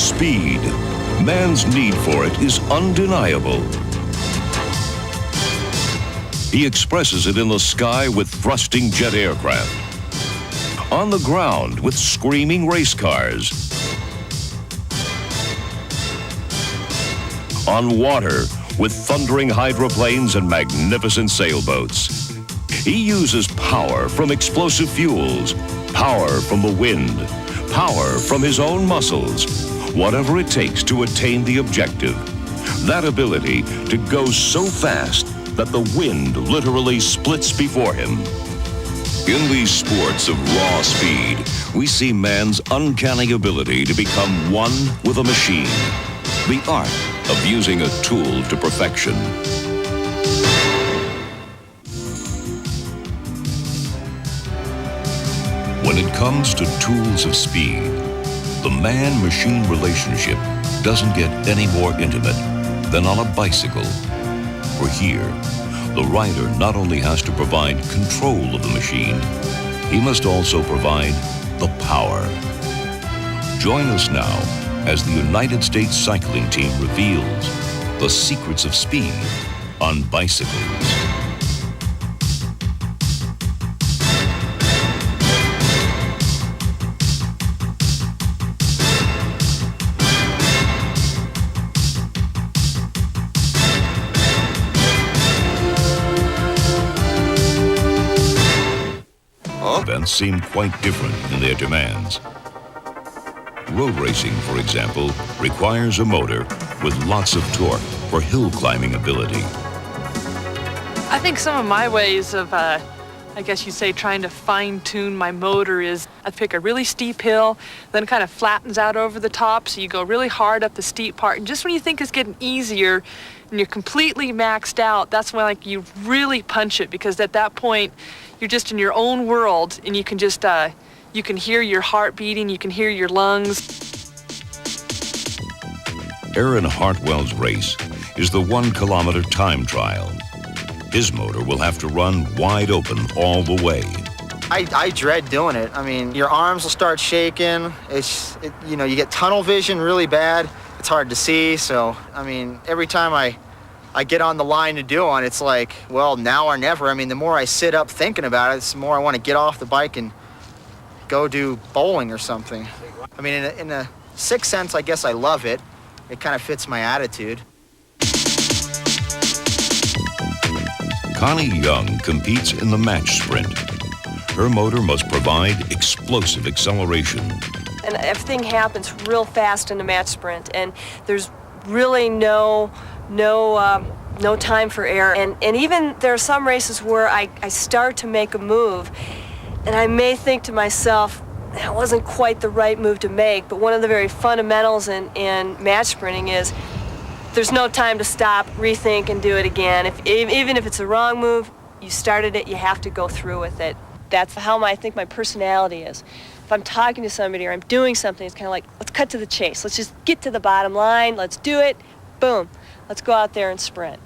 Speed. Man's need for it is undeniable. He expresses it in the sky with thrusting jet aircraft, on the ground with screaming race cars, on water with thundering hydroplanes and magnificent sailboats. He uses power from explosive fuels, power from the wind, power from his own muscles, whatever it takes to attain the objective. That ability to go so fast that the wind literally splits before him. In these sports of raw speed, we see man's uncanny ability to become one with a machine. The art of using a tool to perfection. When it comes to tools of speed, the man-machine relationship doesn't get any more intimate than on a bicycle. For here, the rider not only has to provide control of the machine, he must also provide the power. Join us now as the United States cycling team reveals the secrets of speed on bicycles. Events seem quite different in their demands. Road racing, for example, requires a motor with lots of torque for hill climbing ability. I think some of my ways of, I guess you'd say, trying to fine-tune my motor is I pick a really steep hill, then it kind of flattens out over the top, so you go really hard up the steep part. And just when you think it's getting easier and you're completely maxed out, that's when you really punch it, because at that point, you're just in your own world, and you can just, you can hear your heart beating, you can hear your lungs. Aaron Hartwell's race is the 1 kilometer time trial. His motor will have to run wide open all the way. I dread doing it. I mean, your arms will start shaking. You know, you get tunnel vision really bad. It's hard to see. So, I mean, every time I get on the line to do one, it's like, well, now or never. I mean, the more I sit up thinking about it, the more I want to get off the bike and go do bowling or something. I mean, in a sixth sense, I guess I love it. It kind of fits my attitude. Connie Young competes in the match sprint. Her motor must provide explosive acceleration. And everything happens real fast in a match sprint, and there's really no time for error. And even there are some races where I start to make a move, and I may think to myself, that wasn't quite the right move to make, but one of the very fundamentals in match sprinting is there's no time to stop, rethink, and do it again. Even if it's a wrong move, you started it, you have to go through with it. That's how I think my personality is. If I'm talking to somebody or I'm doing something, it's kind of like, let's cut to the chase. Let's just get to the bottom line. Let's do it. Boom. Let's go out there and sprint.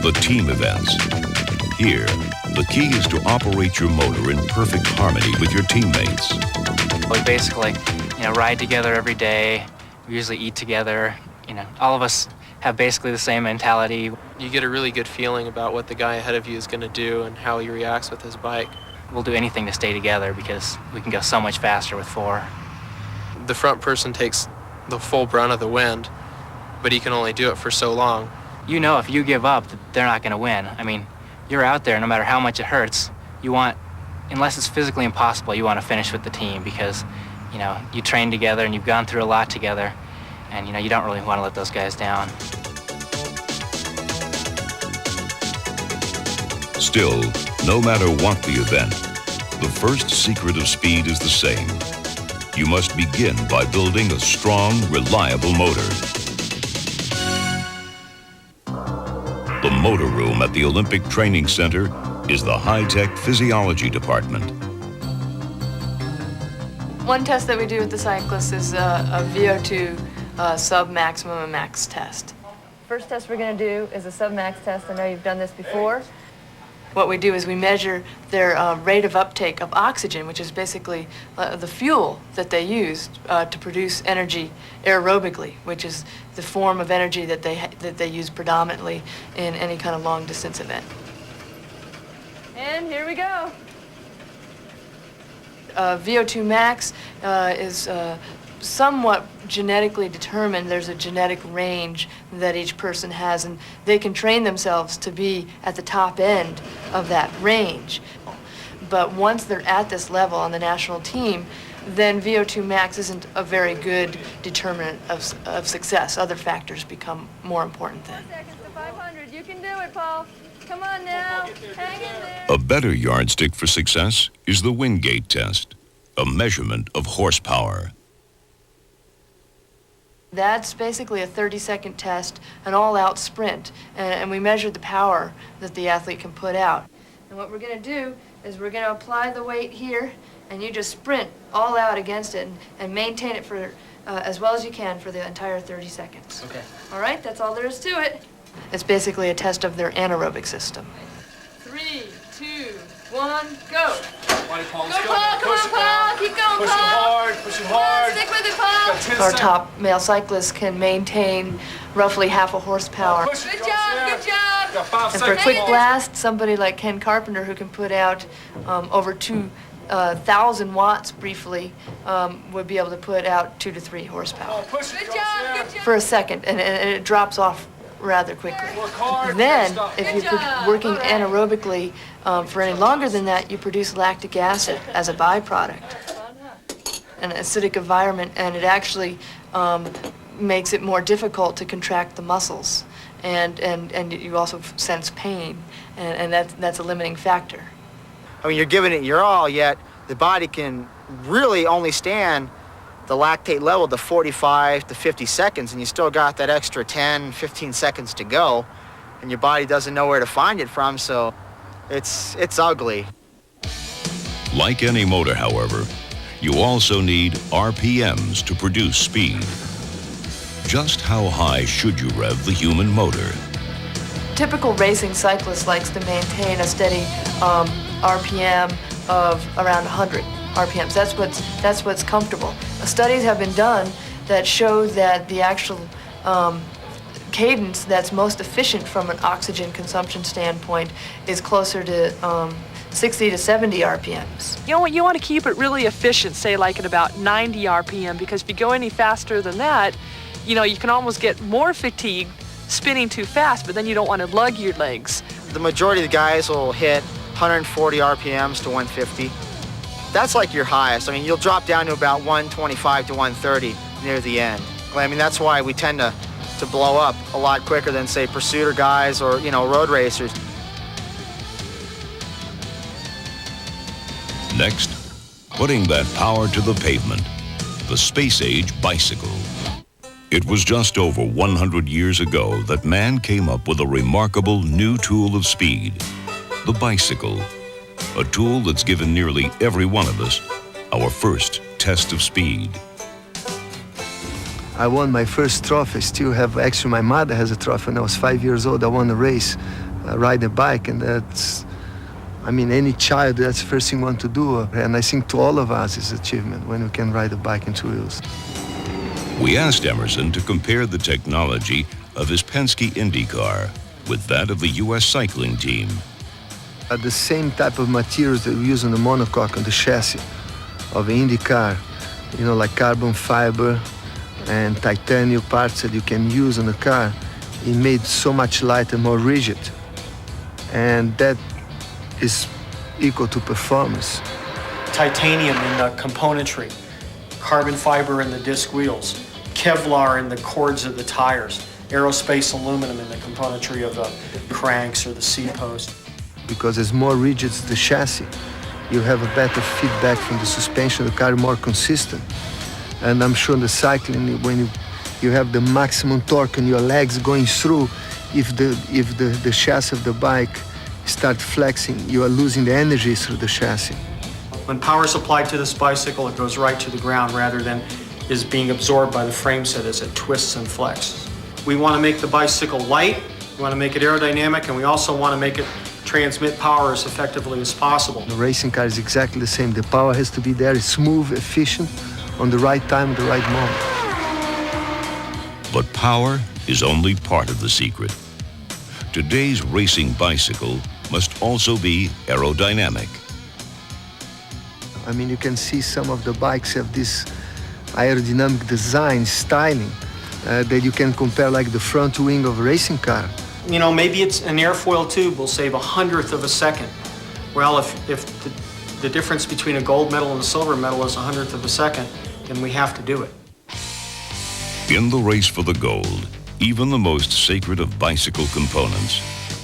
The team events. Here, the key is to operate your motor in perfect harmony with your teammates. We basically, ride together every day. We usually eat together. All of us have basically the same mentality. You get a really good feeling about what the guy ahead of you is going to do and how he reacts with his bike. We'll do anything to stay together because we can go so much faster with 4. The front person takes the full brunt of the wind, but he can only do it for so long. If you give up, they're not going to win. I mean, you're out there no matter how much it hurts. Unless it's physically impossible, you want to finish with the team because, you train together and you've gone through a lot together, and, you don't really want to let those guys down. Still, no matter what the event, the first secret of speed is the same. You must begin by building a strong, reliable motor. The motor room at the Olympic Training Center is the high-tech physiology department. One test that we do with the cyclists is a VO2 sub-maximum and max test. First test we're going to do is a sub-max test. I know you've done this before. What we do is we measure their rate of uptake of oxygen, which is basically the fuel that they use to produce energy aerobically, which is the form of energy that they use predominantly in any kind of long-distance event. And here we go. VO2 max is somewhat genetically determined. There's a genetic range that each person has, and they can train themselves to be at the top end of that range. But once they're at this level on the national team, then VO2 max isn't a very good determinant of success. Other factors become more important then. 4 seconds to 500. You can do it, Paul. Come on now. Hang in there. A better yardstick for success is the Wingate test, a measurement of horsepower. That's basically a 30-second test, an all-out sprint, and we measure the power that the athlete can put out. And what we're going to do is we're going to apply the weight here, and you just sprint all out against it and maintain it for as well as you can for the entire 30 seconds. Okay. All right, that's all there is to it. It's basically a test of their anaerobic system. 3, 2, 1, go. Paul, Go, Paul, come on, Paul. Keep going, push Paul. Push it hard. Stick with it, Paul. Got 10 Our seconds. top male cyclists can maintain roughly half a horsepower. Push it, Good go, job, yeah. good job. Got 5 And for a seconds. quick blast, somebody like Ken Carpenter, who can put out over 2,000 watts briefly, would be able to put out 2 to 3 horsepower Push it, Good go, job, yeah. good job. For a second, and it drops off rather quickly. Work hard. Then, Stop. if Good you're job. working All right. anaerobically for any longer than that, you produce lactic acid as a byproduct. An acidic environment, and it actually makes it more difficult to contract the muscles, and you also sense pain, and that's a limiting factor. I mean, you're giving it your all, yet the body can really only stand the lactate level to 45 to 50 seconds, and you still got that extra 10, 15 seconds to go, and your body doesn't know where to find it from, so it's ugly. Like any motor, however, you also need RPMs to produce speed. Just how high should you rev the human motor? Typical racing cyclist likes to maintain a steady RPM of around 100 RPMs. That's what's comfortable. Studies have been done that show that the actual cadence that's most efficient from an oxygen consumption standpoint is closer to 60 to 70 RPMs. You want to keep it really efficient, say like at about 90 RPM, because if you go any faster than that, you can almost get more fatigue spinning too fast, but then you don't want to lug your legs. The majority of the guys will hit 140 RPMs to 150. That's like your highest. I mean, you'll drop down to about 125 to 130 near the end. I mean, that's why we tend to blow up a lot quicker than, say, pursuiter guys or, road racers. Next, putting that power to the pavement, the space-age bicycle. It was just over 100 years ago that man came up with a remarkable new tool of speed, the bicycle, a tool that's given nearly every one of us our first test of speed. I won my first trophy. Actually, my mother has a trophy. When I was 5 years old, I won a race, ride a bike, and that's, any child, that's the first thing you want to do. And I think to all of us is achievement when we can ride a bike in 2 wheels. We asked Emerson to compare the technology of his Penske Indy car with that of the U.S. cycling team. The same type of materials that we use on the monocoque, on the chassis of the Indy car, like carbon fiber and titanium parts that you can use on the car, it made so much lighter, more rigid. And that is equal to performance. Titanium in the componentry, carbon fiber in the disc wheels, Kevlar in the cords of the tires, aerospace aluminum in the componentry of the cranks or the seat post. Because as more rigid the chassis, you have a better feedback from the suspension, the car more consistent. And I'm sure in the cycling, when you have the maximum torque on your legs going through, if the chassis of the bike start flexing, you are losing the energy through the chassis. When power is applied to this bicycle, it goes right to the ground rather than is being absorbed by the frame set as it twists and flexes. We want to make the bicycle light, we want to make it aerodynamic, and we also want to make it transmit power as effectively as possible. The racing car is exactly the same. The power has to be there, it's smooth, efficient, on the right time, the right moment. But power is only part of the secret. Today's racing bicycle must also be aerodynamic. I mean, you can see some of the bikes have this aerodynamic design, styling, that you can compare like the front wing of a racing car. You know, maybe it's an airfoil tube will save 1/100th of a second. Well, if the difference between a gold medal and a silver medal is 1/100th of a second, then we have to do it. In the race for the gold, even the most sacred of bicycle components,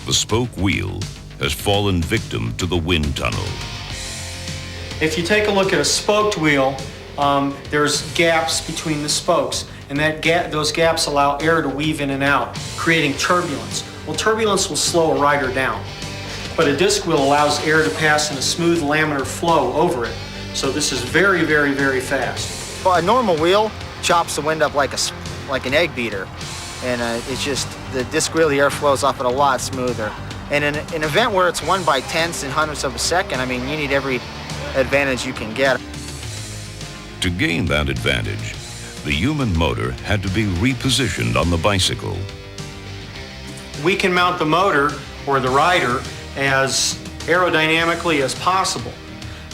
the spoke wheel, has fallen victim to the wind tunnel. If you take a look at a spoked wheel, there's gaps between the spokes, and those gaps allow air to weave in and out, creating turbulence. Well, turbulence will slow a rider down, but a disc wheel allows air to pass in a smooth laminar flow over it. So this is very, very, very fast. Well, a normal wheel chops the wind up like an egg beater, and it's just the disc wheel, the air flows off it a lot smoother. And in an event where it's won by tenths and hundredths of a second, I mean, you need every advantage you can get. To gain that advantage, the human motor had to be repositioned on the bicycle. We can mount the motor or the rider as aerodynamically as possible.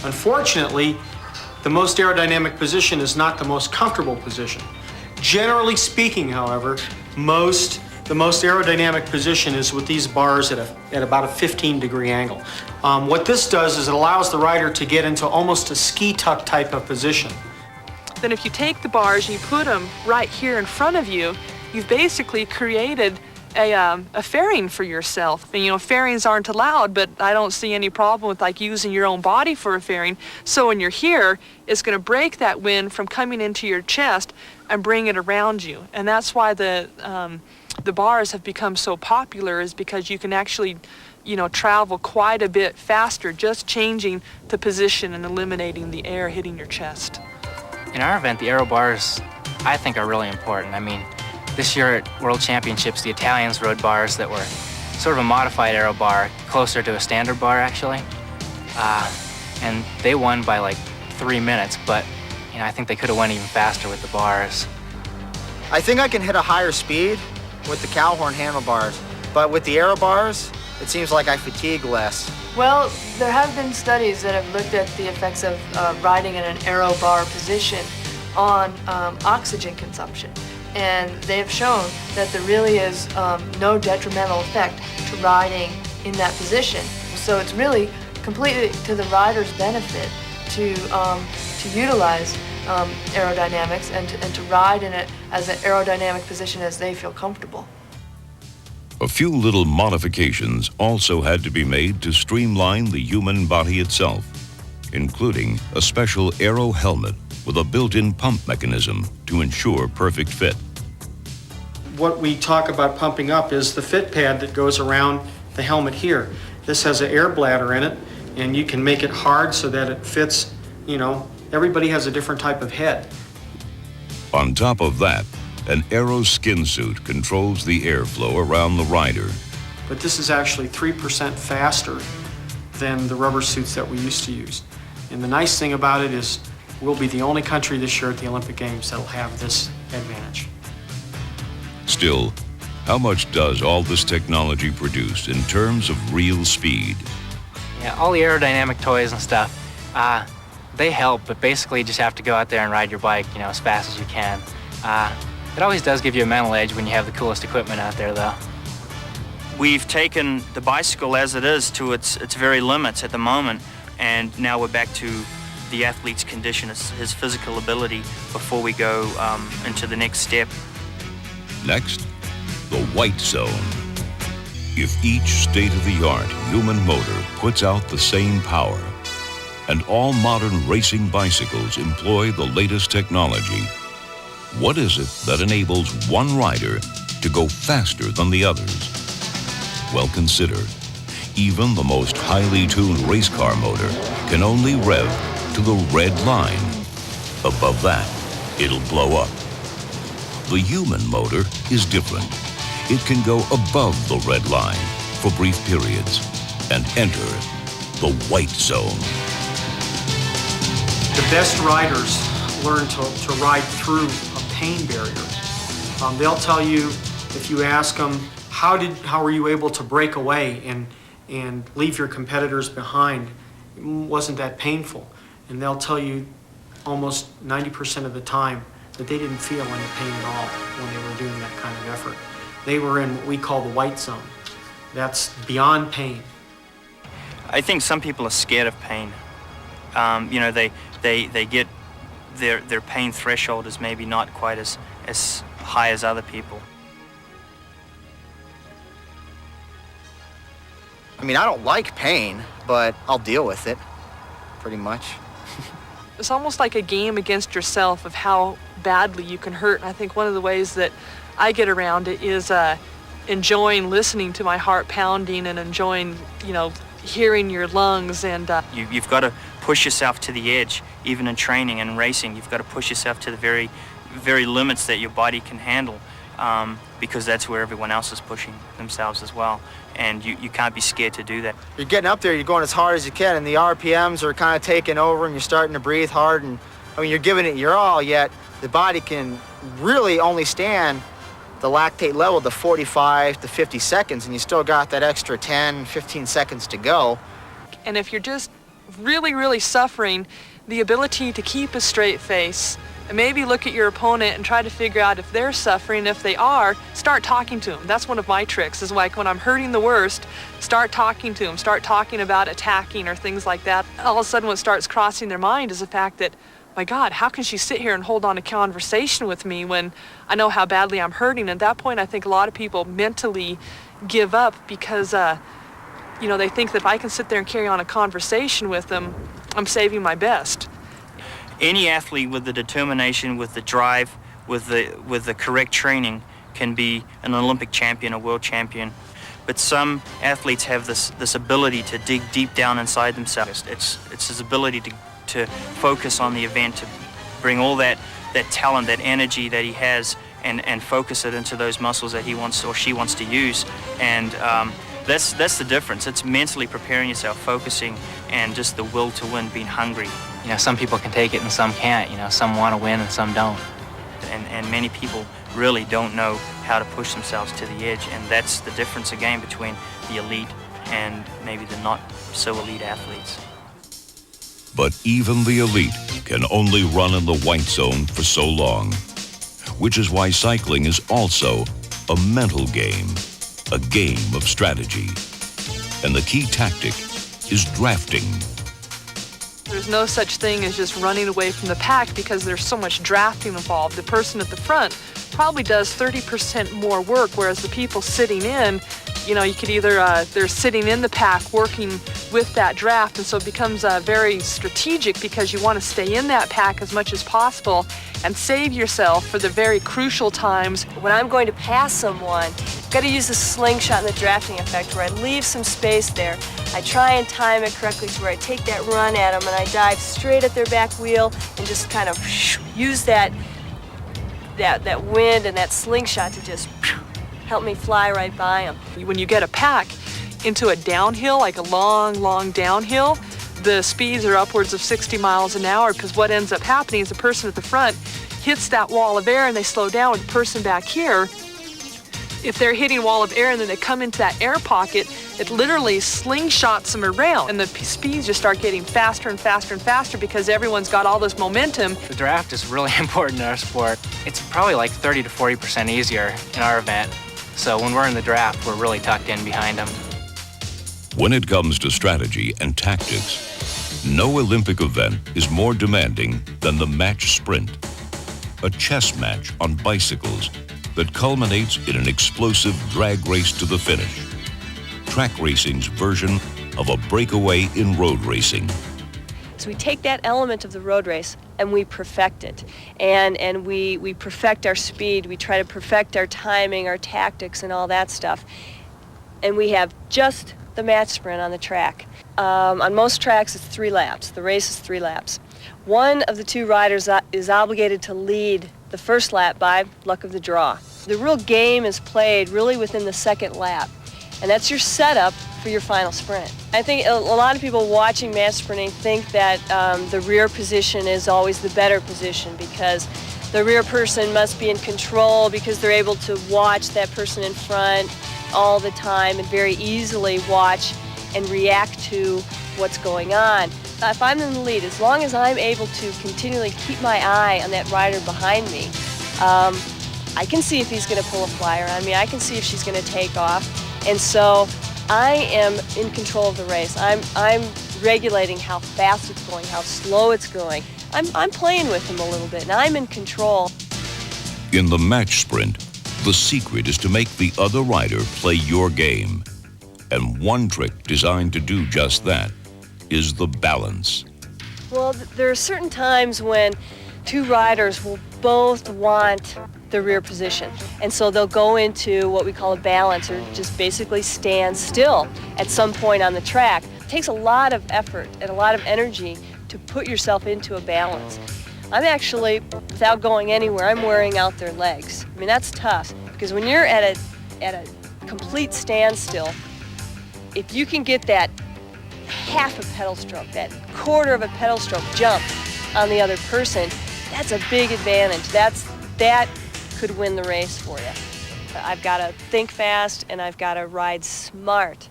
Unfortunately, the most aerodynamic position is not the most comfortable position. Generally speaking, however, the most aerodynamic position is with these bars at about a 15-degree angle. What this does is it allows the rider to get into almost a ski tuck type of position. Then if you take the bars and you put them right here in front of you, you've basically created a fairing for yourself. And, you know, fairings aren't allowed, but I don't see any problem with like using your own body for a fairing. So when you're here, it's going to break that wind from coming into your chest and bring it around you. And that's why the bars have become so popular, is because you can actually, you know, travel quite a bit faster just changing the position and eliminating the air hitting your chest. In our event, the aero bars, I think, are really important. I mean, this year at World Championships, the Italians rode bars that were sort of a modified aero bar, closer to a standard bar, actually. And they won by like 3 minutes, but you know, I think they could have went even faster with the bars. I think I can hit a higher speed with the cow horn handlebars, but with the aero bars, it seems like I fatigue less. Well, there have been studies that have looked at the effects of riding in an aero bar position on oxygen consumption. And they have shown that there really is no detrimental effect to riding in that position. So it's really completely to the rider's benefit to utilize aerodynamics and to ride in it as an aerodynamic position as they feel comfortable. A few little modifications also had to be made to streamline the human body itself, including a special aero helmet with a built-in pump mechanism to ensure perfect fit. What we talk about pumping up is the fit pad that goes around the helmet here. This has an air bladder in it, and you can make it hard so that it fits, you know, everybody has a different type of head. On top of that, an aero skin suit controls the airflow around the rider. But this is actually 3% faster than the rubber suits that we used to use. And the nice thing about it is we'll be the only country this year at the Olympic Games that'll have this advantage. Still, how much does all this technology produce in terms of real speed? Yeah, all the aerodynamic toys and stuff, they help, but basically you just have to go out there and ride your bike, you know, as fast as you can. It always does give you a mental edge when you have the coolest equipment out there, though. We've taken the bicycle as it is to its very limits at the moment, and now we're back to the athlete's condition, his physical ability, before we go into the next step. Next, the white zone. If each state-of-the-art human motor puts out the same power, and all modern racing bicycles employ the latest technology, what is it that enables one rider to go faster than the others? Well, consider, even the most highly tuned race car motor can only rev to the red line. Above that, it'll blow up. The human motor is different. It can go above the red line for brief periods and enter the white zone. The best riders learn to ride through a pain barrier. They'll tell you, if you ask them, how were you able to break away and leave your competitors behind? Wasn't that painful? And they'll tell you almost 90% of the time that they didn't feel any pain at all when they were doing that kind of effort. They were in what we call the white zone. That's beyond pain. I think some people are scared of pain. You know, they get their pain threshold is maybe not quite as high as other people. I mean, I don't like pain, but I'll deal with it, pretty much. It's almost like a game against yourself of how badly you can hurt. And I think one of the ways that I get around it is enjoying listening to my heart pounding and enjoying, you know, hearing your lungs. And You've got to push yourself to the edge, even in training and racing. You've got to push yourself to the very limits that your body can handle, because that's where everyone else is pushing themselves as well. And you can't be scared to do that. You're getting up there, you're going as hard as you can, and the RPMs are kind of taking over, and you're starting to breathe hard, and I mean, you're giving it your all, yet the body can really only stand the lactate level to 45 to 50 seconds, and you still got that extra 10, 15 seconds to go. And if you're just really, really suffering, the ability to keep a straight face, and maybe look at your opponent and try to figure out if they're suffering. If they are, start talking to them. That's one of my tricks, is like when I'm hurting the worst, start talking to them, start talking about attacking or things like that. All of a sudden what starts crossing their mind is the fact that, my God, how can she sit here and hold on a conversation with me when I know how badly I'm hurting? At that point, I think a lot of people mentally give up because, you know, they think that if I can sit there and carry on a conversation with them, I'm saving my best. Any athlete with the determination, with the drive, with the correct training can be an Olympic champion, a world champion. But some athletes have this ability to dig deep down inside themselves. It's his ability to focus on the event, to bring all that talent, that energy that he has, and focus it into those muscles that he wants or she wants to use. And that's the difference. It's mentally preparing yourself, focusing, and just the will to win, being hungry. You know, some people can take it and some can't. You know, some want to win and some don't. And many people really don't know how to push themselves to the edge, and that's the difference again between the elite and maybe the not so elite athletes. But even the elite can only run in the white zone for so long, which is why cycling is also a mental game, a game of strategy. And the key tactic is drafting. There's no such thing as just running away from the pack because there's so much drafting involved. The person at the front probably does 30% more work, whereas the people sitting in, you know, you could either, they're sitting in the pack working with that draft, and so it becomes very strategic because you want to stay in that pack as much as possible and save yourself for the very crucial times. When I'm going to pass someone, I've got to use the slingshot and the drafting effect where I leave some space there. I try and time it correctly to where I take that run at them and I dive straight at their back wheel and just kind of use that wind and that slingshot to just help me fly right by them. When you get a pack into a downhill, like a long downhill, the speeds are upwards of 60 miles an hour, because what ends up happening is the person at the front hits that wall of air and they slow down. With the person back here, if they're hitting a wall of air and then they come into that air pocket, it literally slingshots them around, and the speeds just start getting faster and faster and faster because everyone's got all this momentum. The draft is really important in our sport. It's probably like 30 to 40% easier in our event. So when we're in the draft, we're really tucked in behind them. When it comes to strategy and tactics, no Olympic event is more demanding than the match sprint, a chess match on bicycles that culminates in an explosive drag race to the finish. Track racing's version of a breakaway in road racing. So we take that element of the road race and we perfect it. And we perfect our speed. We try to perfect our timing, our tactics, and all that stuff. And we have just the match sprint on the track. On most tracks, it's 3 laps. The race is 3 laps. One of the 2 riders is obligated to lead the first lap by luck of the draw. The real game is played really within the second lap. And that's your setup for your final sprint. I think a lot of people watching match sprinting think that the rear position is always the better position because the rear person must be in control because they're able to watch that person in front all the time and very easily watch and react to what's going on. If I'm in the lead, as long as I'm able to continually keep my eye on that rider behind me, I can see if he's going to pull a flyer on me. I can see if she's going to take off. And so I am in control of the race. I'm regulating how fast it's going, how slow it's going. I'm playing with him a little bit, and I'm in control. In the match sprint, the secret is to make the other rider play your game. And one trick designed to do just that is the balance. Well, there are certain times when two riders will both want the rear position. And so they'll go into what we call a balance, or just basically stand still at some point on the track. It takes a lot of effort and a lot of energy to put yourself into a balance. I'm actually, without going anywhere, I'm wearing out their legs. I mean, that's tough, because when you're at a complete standstill, if you can get that half a pedal stroke, that quarter of a pedal stroke jump on the other person, that's a big advantage. That could win the race for you. I've got to think fast and I've got to ride smart,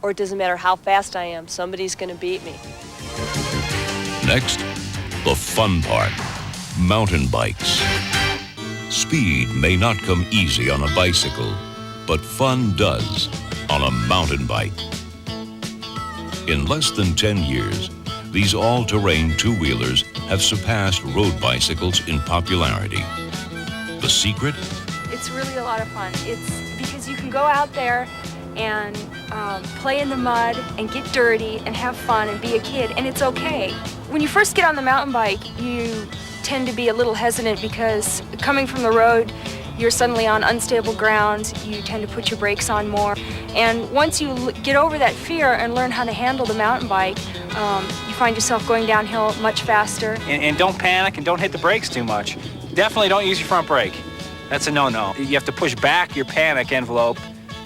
or it doesn't matter how fast I am, somebody's going to beat me. Next, the fun part, mountain bikes. Speed may not come easy on a bicycle, but fun does on a mountain bike. In less than 10 years, these all-terrain two-wheelers have surpassed road bicycles in popularity. The secret? It's really a lot of fun. It's because you can go out there and play in the mud and get dirty and have fun and be a kid, and it's okay. When you first get on the mountain bike, you tend to be a little hesitant because coming from the road, you're suddenly on unstable ground, you tend to put your brakes on more. And once you get over that fear and learn how to handle the mountain bike, you find yourself going downhill much faster. And don't panic and don't hit the brakes too much. Definitely don't use your front brake. That's a no-no. You have to push back your panic envelope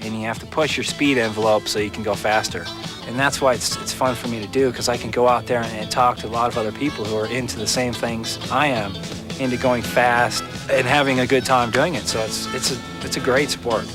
and you have to push your speed envelope so you can go faster. And that's why it's fun for me to do, because I can go out there and talk to a lot of other people who are into the same things I am, into going fast and having a good time doing it. So it's a great sport.